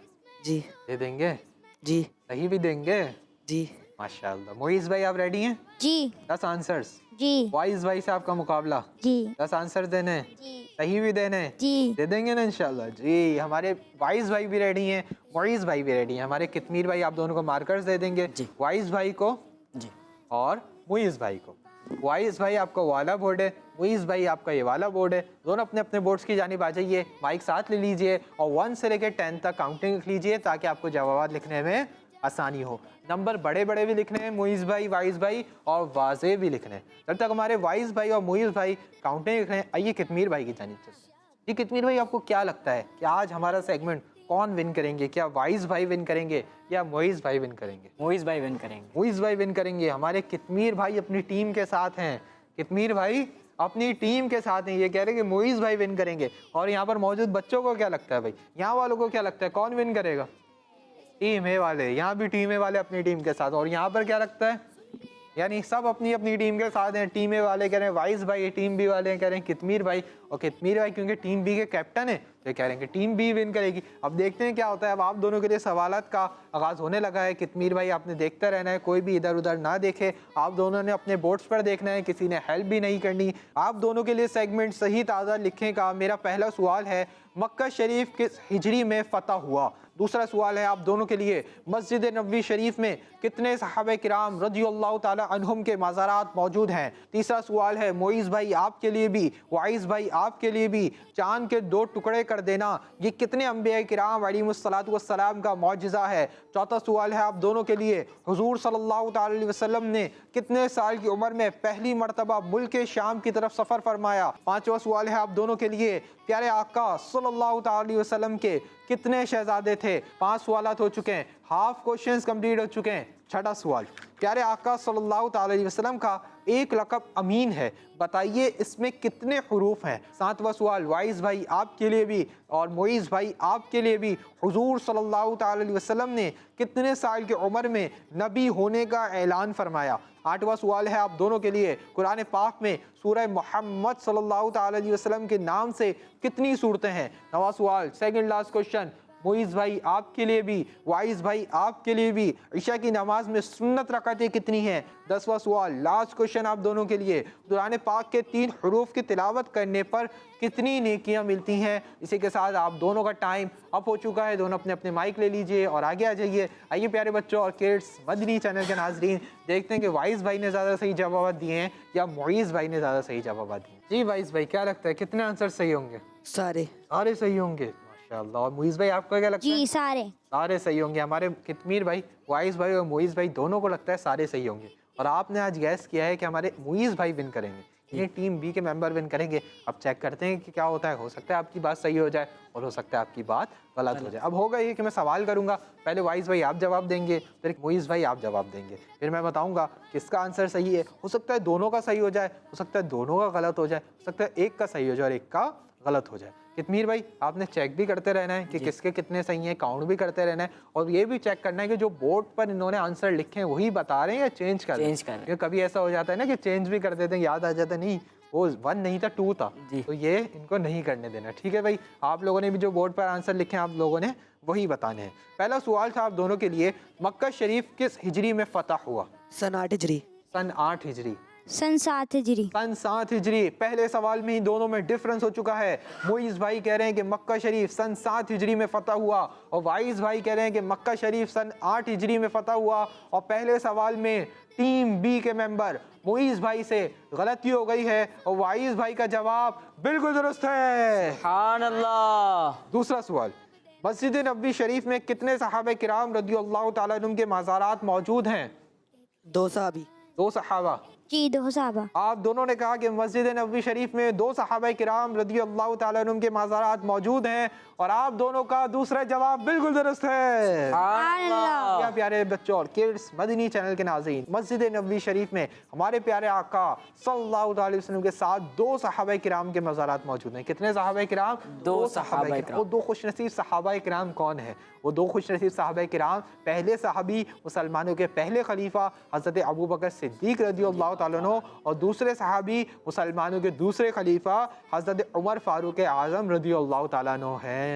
जी दे देंगे? जी सही भी देंगे? जी माशाअल्लाह। मोइज भाई आप रेडी हैं? जी 10 आंसर्स। जी वाइज भाई से आपका मुकाबला, जी 10 आंसर देने, जी सही भी देने, जी दे देंगे ना इंशाल्लाह। जी हमारे वाइज भाई भी रेडी हैं, मोइज भाई भी रेडी हैं। हमारे कितमीर भाई आप दोनों को मार्कर्स दे देंगे, जी। वाइज भाई को जी और मोइज भाई को। वाइज भाई आपका वाला बोर्ड है, मोइज भाई आपका ये वाला बोर्ड है। दोनों अपने अपने बोर्ड्स की जानिब आ जाइए, माइक साथ ले लीजिए और 1 से लेकर 10 तक काउंटिंग लिख लीजिए ताकि आपको जवाब लिखने में आसानी हो। नंबर बड़े बड़े भी लिखने हैं, मोइज भाई, वाइज भाई, और वाजे भी लिखने हैं। जब तक हमारे वाइज भाई और मोइज भाई काउंटिंग लिख रहे हैं, आइए कितमीर भाई की जानिब चलते हैं। जी कितमीर भाई, आपको क्या लगता है कि आज हमारा सेगमेंट कौन विन करेंगे? क्या वाइज भाई विन करेंगे या मोइज भाई विन करेंगे? मोइज भाई विन करेंगे। मोइज भाई विन करेंगे। हमारे कितमीर भाई अपनी टीम के साथ हैं, कितमीर भाई अपनी टीम के साथ हैं। ये कह रहे हैं कि मोइज भाई विन करेंगे। और यहाँ पर मौजूद बच्चों को क्या लगता है भाई, यहाँ वालों को क्या लगता है कौन विन करेगा? टीम ए वाले। यहाँ भी टीम ए वाले अपनी टीम के साथ। और यहाँ पर क्या लगता है, यानी सब अपनी अपनी टीम के साथ हैं। टीम ए वाले कह रहे हैं वाइज भाई, टीम बी वाले कह रहे हैं कितमीर भाई। और कितमीर भाई क्योंकि टीम बी के कैप्टन है तो ये कह रहे हैं कि टीम बी विन करेगी। अब देखते हैं क्या होता है। अब आप दोनों के लिए सवालात का आगाज़ होने लगा है। कितमीर भाई आपने देखते रहना है, कोई भी इधर उधर ना देखे। आप दोनों ने अपने बोर्ड्स पर देखना है, किसी ने हेल्प भी नहीं करनी। आप दोनों के लिए सेगमेंट सही ताज़ा लिखने का मेरा पहला सवाल है, मक्का शरीफ किस हिजरी में फ़तह हुआ। दूसरा सवाल है आप दोनों के लिए, मस्जिद नबवी शरीफ में कितने सहाबा किराम रज़ियल्लाहु ताला अन्हुम के मज़ारात मौजूद हैं। तीसरा सवाल है मोइज़ भाई आपके लिए भी, वाइज़ भाई आपके लिए भी, चांद के 2 टुकड़े कर देना ये कितने अंबिया किराम अलैहिमुस्सलातु वस्सलाम का मौजज़ा है। चौथा सवाल है आप दोनों के लिए, हुज़ूर सल्लल्लाहु ताला अलैहि वसल्लम ने कितने साल की उम्र में पहली मरतबा मुल्क शाम की तरफ सफ़र फरमाया। पाँचवा सवाल है आप दोनों के लिए, प्यारे आका सल्लल्लाहु ताला अलैहि वसल्लम के कितने शहजादे थे। 5 सवाल हो चुके हैं, हाफ क्वेश्चंस कंप्लीट हो चुके हैं। छठा सवाल, प्यारे आका सल्लल्लाहु ताला अलैहि वसल्लम का एक लक़ब अमीन है, बताइए इसमें कितने हुरूफ हैं। 7वां सवाल, वाइज़ भाई आपके लिए भी और मोइज़ भाई आपके लिए भी, हुज़ूर सल्लल्लाहु ताला अलैहि वसल्लम ने कितने साल की उम्र में नबी होने का ऐलान फरमाया। 8वां सवाल है आप दोनों के लिए, कुरान पाक में सूरह मोहम्मद सल्लल्लाहु ताला अलैहि वसल्लम के नाम से कितनी सूरतें हैं। 9वां सवाल, सेकंड लास्ट क्वेश्चन, मोइज़ भाई आपके लिए भी, वाइज़ भाई आपके लिए भी, इशा की नमाज में सुन्नत रकातें कितनी हैं। 10वां सवाल, लास्ट क्वेश्चन आप दोनों के लिए, कुरान पाक के 3 हरूफ की तिलावत करने पर कितनी नेकियां मिलती हैं। इसी के साथ आप दोनों का टाइम अप हो चुका है, दोनों अपने अपने माइक ले लीजिए और आगे आ जाइए। आइए प्यारे बच्चों और किड्स मदनी चैनल के नाजरीन, देखते हैं कि वाइज़ भाई ने ज़्यादा सही जवाब दिए हैं या मोइज़ भाई ने ज़्यादा सही जवाब दिए। जी वाइज़ भाई क्या लगता है कितने आंसर सही होंगे। सारे सारे सही होंगे माशाल्लाह। और मोइज़ भाई आपको क्या लगता है। जी सारे सारे सही होंगे। हमारे कितमीर भाई, वाइज़ भाई और मोइज़ भाई दोनों को लगता है सारे सही होंगे। और आपने आज गैस किया है कि हमारे मोइज़ भाई विन करेंगे, ये टीम बी के मेंबर विन करेंगे। अब चेक करते हैं कि क्या होता है। हो सकता है आपकी बात सही हो जाए और हो सकता है आपकी बात गलत हो जाए। अब होगा ये कि मैं सवाल करूंगा, पहले वाइज़ भाई आप जवाब देंगे, फिर मोइज़ भाई आप जवाब देंगे, फिर मैं बताऊंगा किसका आंसर सही है। हो सकता है दोनों का सही हो जाए, हो सकता है दोनों का गलत हो जाए, हो सकता है एक का सही हो जाए और एक का गलत हो जाए। कितमीर भाई आपने चेक भी करते रहना है कि किसके कितने सही हैं, काउंट भी करते रहना है और ये भी चेक करना है कि जो बोर्ड पर इन्होंने आंसर लिखे हैं वही बता रहे हैं या चेंज कर रहे हैं। क्योंकि कभी ऐसा हो जाता है ना कि चेंज भी कर देते हैं, याद आ जाता है नहीं वो 1 नहीं था 2 था, तो ये इनको नहीं करने देना। ठीक है भाई, आप लोगों ने भी जो बोर्ड पर आंसर लिखे हैं आप लोगों ने वही बताने हैं। पहला सवाल था आप दोनों के लिए, मक्का शरीफ किस हिजरी में फतह हुआ। सन 8 हिजरी। सन 8 हिजरी। सन 7 हिजरी। सन 7 हिजरी। पहले सवाल में ही दोनों में डिफरेंस हो चुका है। मोइज़ भाई कह रहे हैं कि मक्का शरीफ सन 7 हिजरी में फतह हुआ और वाइज़ भाई कह रहे हैं कि मक्का शरीफ सन 8 हिजरी में फतह हुआ। और पहले सवाल में टीम बी के मेंबर मोइज़ भाई से गलती हो गई है और वाइज़ भाई का जवाब बिल्कुल दुरुस्त है। सुभान अल्लाह। दूसरा सवाल, मस्जिद नबवी शरीफ में कितने सहाबा किराम रज़ियल्लाहु ताला अन्हुम के मज़ारात मौजूद हैं। 2 सहाबी। 2 सहाबा। जी 2 सहाबा। आप दोनों ने कहा कि मस्जिद नबवी शरीफ में 2 सहाबा किराम रज़ियल्लाहु ताला अन्हुम के मज़ारात मौजूद हैं और आप दोनों का दूसरा जवाब बिल्कुल दुरुस्त है। क्या प्यारे बच्चों और किड्स मदनी चैनल के नाज़रीन, मस्जिद नबवी शरीफ में हमारे प्यारे आका सल्लल्लाहु अलैहि वसल्लम के साथ 2 सहाबा किराम के मज़ारात मौजूद हैं। कितने सहाबा किराम। 2 सहाबा किराम। वो 2 खुशनसीब सहाबा किराम कौन है। वो 2 खुशनसीब सहाबा किराम, पहले सहाबी मुसलमानों के पहले खलीफा हज़रत अबू बकर सिद्दीक़ रज़ियल्लाहु ताला अन्हु और दूसरे सहाबी मुसलमानों के दूसरे खलीफा हज़रत उमर फारूक आज़म रज़ियल्लाहु ताला अन्हु हैं।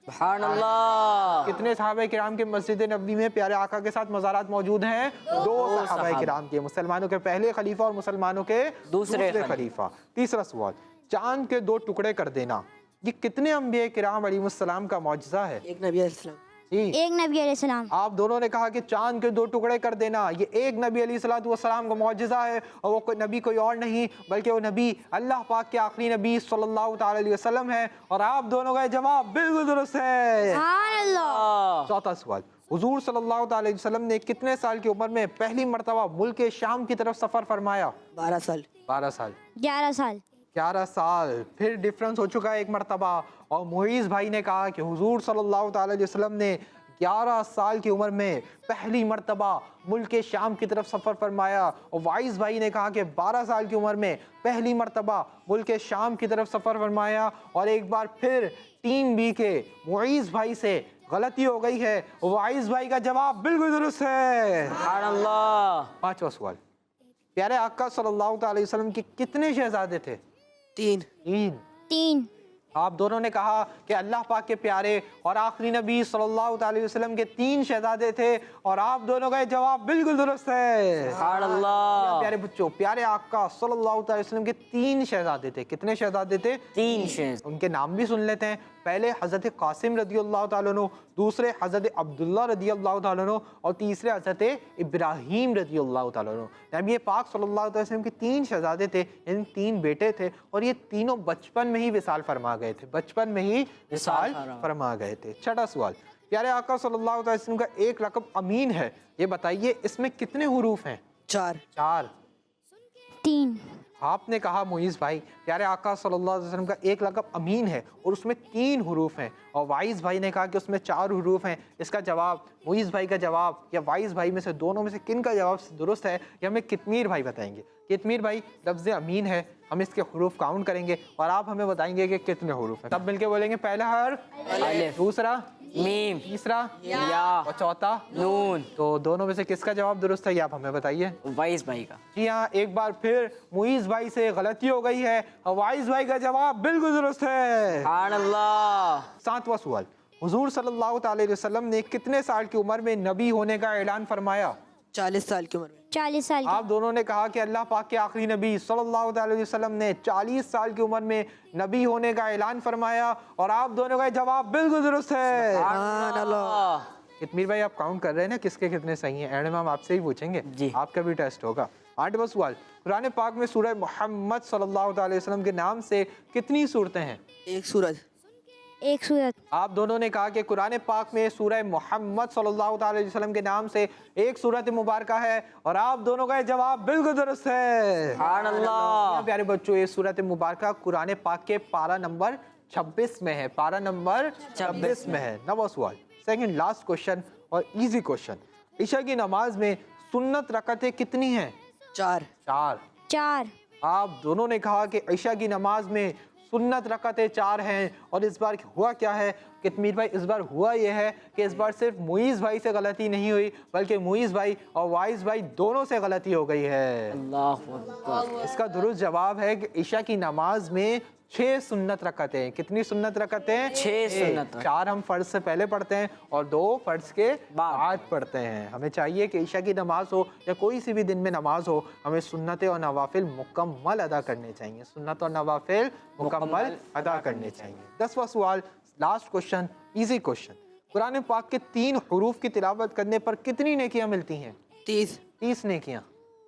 सुभान अल्लाह। कितने सहाबा किराम के मस्जिद नबवी में प्यारे आका के साथ मज़ारात मौजूद हैं। 2 सहाबा किराम के, मुसलमानों के पहले खलीफा और मुसलमानों के दूसरे खलीफा। तीसरा सवाल, चांद के 2 टुकड़े कर देना ये कितने अंबिया किराम अलैहिमुस्सलाम का मौजज़ा है। एक नबी अलैहिस्सलाम। एक नबी अलैहिस्सलाम। आप दोनों ने कहा कि चांद के 2 टुकड़े कर देना ये एक नबी अलैहिस्सलाम का मौजज़ा है और वो कोई नबी कोई और नहीं बल्कि वो नबी अल्लाह पाक के आखिरी नबी सल्लल्लाहु ताला अलैहि वसल्लम है और आप दोनों का जवाब बिल्कुल दुरुस्त है। सुभान अल्लाह। चौथा सवाल, हुजूर सल्लल्लाहु ताला अलैहि वसल्लम ने कितने साल की उम्र में पहली मरतबा मुल्क शाम की तरफ सफर फरमाया। 12 साल। 12 साल। 11 साल। 11 साल। फिर डिफरेंस हो चुका है एक मरतबा और मोइज़ भाई ने कहा कि हुजूर सल्लल्लाहु ताला अलैहि वसल्लम ने 11 साल की उम्र में पहली मरतबा मुल्क शाम की तरफ सफ़र फरमाया और वाइज़ भाई ने कहा कि 12 साल की उम्र में पहली मरतबा मुल्क शाम की तरफ सफ़र फरमाया। और एक बार फिर टीम बी के मोइज़ भाई से गलती हो गई है, वाइज़ भाई का जवाब बिल्कुल दुरुस्त है। सुभान अल्लाह। पांचवा सवाल, प्यारे आका सल्लल्लाहु अलैहि वसल्लम के कितने शहजादे थे। 3। 3। 3। आप दोनों ने कहा कि अल्लाह पाक के प्यारे और आखिरी नबी सल्लल्लाहु अलैहि वसल्लम के 3 शहजादे थे और आप दोनों का ये जवाब बिल्कुल दुरुस्त है। सुभान अल्लाह। प्यारे बच्चों, प्यारे आका सल्लल्लाहु अलैहि वसल्लम के 3 शहजादे थे। कितने शहजादे थे? 3 शहजादे। उनके नाम भी सुन लेते हैं। पहले हज़रत कासिम रदी अल्लाह ताला अन्हु, दूसरे हज़रत अब्दुल्ला रदी अल्लाह ताला अन्हु और तीसरे हज़रत इब्राहीम रदी अल्लाह ताला अन्हु। नबी पाक सल्लल्लाहु अलैहि वसल्लम के 3 शहजादे थे, यानी 3 बेटे थे और ये तीनों बचपन में ही विसाल फरमा गए थे। बचपन में ही विसाल फरमा गए थे। छठा सवाल, प्यारे आका सल्लल्लाहु अलैहि वसल्लम का एक लक़ब अमीन है, ये बताइए इसमें कितने हुरूफ हैं? 4। 3। आपने कहा मुईज़ भाई, प्यारे आका सल्लल्लाहु अलैहि वसल्लम का एक लक़ब अमीन है और उसमें 3 हुरूफ हैं और वाइज़ भाई ने कहा कि उसमें 4 हुरूफ हैं। इसका जवाब मुईज़ भाई का जवाब या वाइज़ भाई में से दोनों में से किन का जवाब दुरुस्त है, ये हमें कितमीर भाई बताएंगे। कितमीर भाई, लफ्ज़ अमीन है, हम इसके हुरूफ काउंट करेंगे और आप हमें बताएंगे कि कितने हुरूफ हैं। तब मिलके बोलेंगे पहला हर्फ अलिफ, दूसरा मीम, तीसरा या और चौथा नून। तो दोनों में से किसका जवाब दुरुस्त है, ये आप हमें बताइए। वाइस भाई का। जी हाँ, एक बार फिर मुईज़ भाई से गलती हो गई है और वाइज़ भाई का जवाब बिल्कुल दुरुस्त है। सुभान अल्लाह। 7वां सवाल, हुजूर सल्लल्लाहु अलैहि वसल्लम ने कितने साल की उम्र में नबी होने का ऐलान फरमाया? 40 साल की उम्र में। 40 साल आप दोनों ने कहा कि अल्लाह पाक के आखिरी नबी सल्लल्लाहु अलैहि वसल्लम ने 40 साल की उम्र में नबी होने का ऐलान फरमाया और आप दोनों का जवाब बिल्कुल दुरुस्त है। सुभान अल्लाह। कितमीर भाई, आप काउंट कर रहे हैं ना किसके कितने सही हैं? एंड में हम आपसे ही पूछेंगे जी। आपका भी टेस्ट होगा। 8वां सवाल, कुरान पाक में सूरह मोहम्मद सल्लल्लाहु अलैहि वसल्लम के नाम से कितनी सूरतें हैं? 1 सूरत। 1 सूरत। आप दोनों ने कहा कि कुरान पाक में सूरह मोहम्मद सल्लल्लाहु अलैहि वसल्लम के नाम से 1 सूरत मुबारका है और आप दोनों का जवाब बिल्कुल दुरुस्त है। सुभान अल्लाह। प्यारे बच्चों, ये सूरत मुबारका कुरान पाक के पारा नंबर 26 में है। पारा नंबर 26 में है। 9वां सवाल, सेकंड लास्ट क्वेश्चन और इजी क्वेश्चन, ईशा की नमाज में सुन्नत रकअतें कितनी हैं? 4। 4। आप दोनों ने कहा कि ईशा की नमाज में सुन्नत रकअतें 4 हैं और इस बार हुआ क्या है कितमीर भाई? इस बार हुआ यह है कि इस बार सिर्फ मुईज़ भाई से गलती नहीं हुई बल्कि मुईज़ भाई और वाइज़ भाई दोनों से गलती हो गई है। अल्लाह अकबर। इसका दुरुस्त जवाब है कि ईशा की नमाज में 6 सुन्नत रकअतें। कितनी सुन्नत रकअतें? 6 सुन्नत। 4 हम फर्ज से पहले पढ़ते हैं और 2 फर्ज के बाद पढ़ते हैं। हमें चाहिए कि ईशा की नमाज हो या कोई सी भी दिन में नमाज हो, हमें सुन्नतें और नवाफिल मुकम्मल अदा करने चाहिए। सुन्नत और नवाफिल मुकम्मल अदा करने चाहिए। 10वां सवाल, last question, easy question, Quran पाक के 3 हुरूफ की तिलावत करने पर कितनी नेकियां मिलती हैं? 30 नेकियां।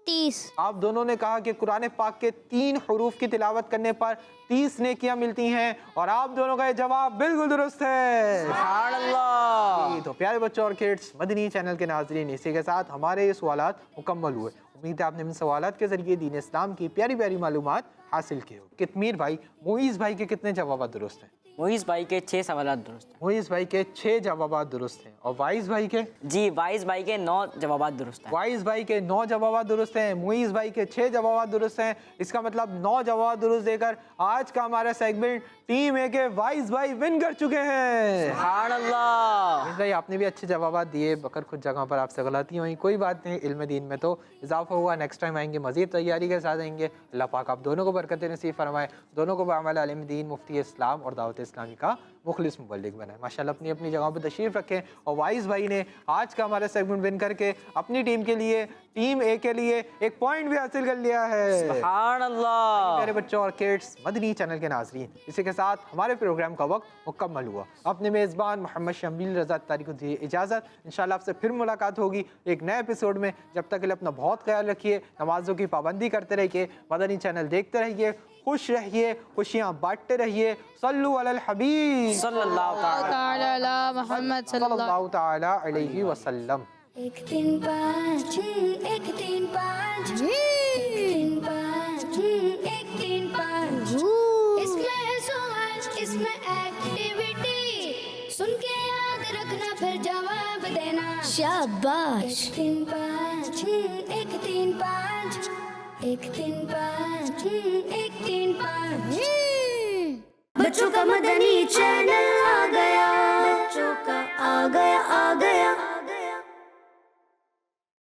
30। आप दोनों ने कहा कि कुरान पाक के 3 हुरूफ की तिलावत करने पर 30 नेकियां मिलती हैं और आप दोनों का ये जवाब बिल्कुल दुरुस्त है। सुभान अल्लाह। तो प्यारे बच्चों और किड्स, मदनी चैनल के नाज़रीन, इसी के साथ हमारे ये सवालात मुकम्मल हुए। उम्मीद है आपने इन सवालात के जरिए दीन इस्लाम की प्यारी प्यारी मालूमात हासिल की हो। कितमीर भाई, मुईज़ भाई के कितने जवाब दुरुस्त हैं? मुईज़ भाई के 6 सवाल दुरुस्त हैं। मुईज़ भाई के 6 जवाब दुरुस्त हैं और वाइज़ भाई के? जी, वाइस भाई के 9 जवाब दुरुस्त हैं। वाइज़ भाई के 9 जवाब दुरुस्त हैं। मुईज़ भाई के 6 जवाब दुरुस्त हैं। इसका मतलब 9 जवाब दुरुस्त देकर आज का हमारा सेगमेंट टीम ए के वाइज़ भाई विन कर चुके हैं। सुभान अल्लाह। भाई, आपने भी अच्छे जवाब दिए, बकर कुछ जगह पर आपसे गलती हुई, कोई बात नहीं, इल्म दीन में तो इजाफा हुआ। नेक्स्ट टाइम आएंगे मजीद तैयारी के साथ आएंगे। अल्लाह पाक आप दोनों को बरकत नसीब फरमाए, दोनों को बामल आलिम दीन, मुफ्ती इस्लाम और दावत इस्लामी का मुखलिस मुबल्लिग बनाए। माशाल्लाह अपनी अपनी जगह पर तशरीफ़ रखें और वाइज़ भाई ने आज का हमारा सेगमेंट विन करके अपनी टीम के लिए, टीम ए के लिए 1 पॉइंट भी हासिल कर लिया है। सुभान अल्लाह। मेरे बच्चों और किड्स, मदनी चैनल के नाज़रीन, इसी के साथ हमारे प्रोग्राम का वक्त मुकम्मल हुआ। अपने मेज़बान मोहम्मद शमील रज़ा तारी को दी इजाज़त। इंशाल्लाह आपसे फिर मुलाकात होगी एक नए एपिसोड में। जब तक के लिए अपना बहुत ख्याल रखिए, नमाज़ों की पाबंदी करते रहिए, मदनी चैनल देखते रहिए, खुश रहिए, खुशियाँ बांटते रहिए। सल्लु अलल हबीब सल्लल्लाहु ताला मोहम्मद सल्लल्लाहु ताला अलैहि वसल्लम। 1 3 5 1 3 5 1 3 5 1 3 5 इसमें है सवाल, इसमें एक्टिविटी, सुन के याद रखना फिर जवाब देना। शाबाश। 1 3 5 1 3 5 1 3 5 1 3 5 बच्चों का मदनी चैनल आ गया।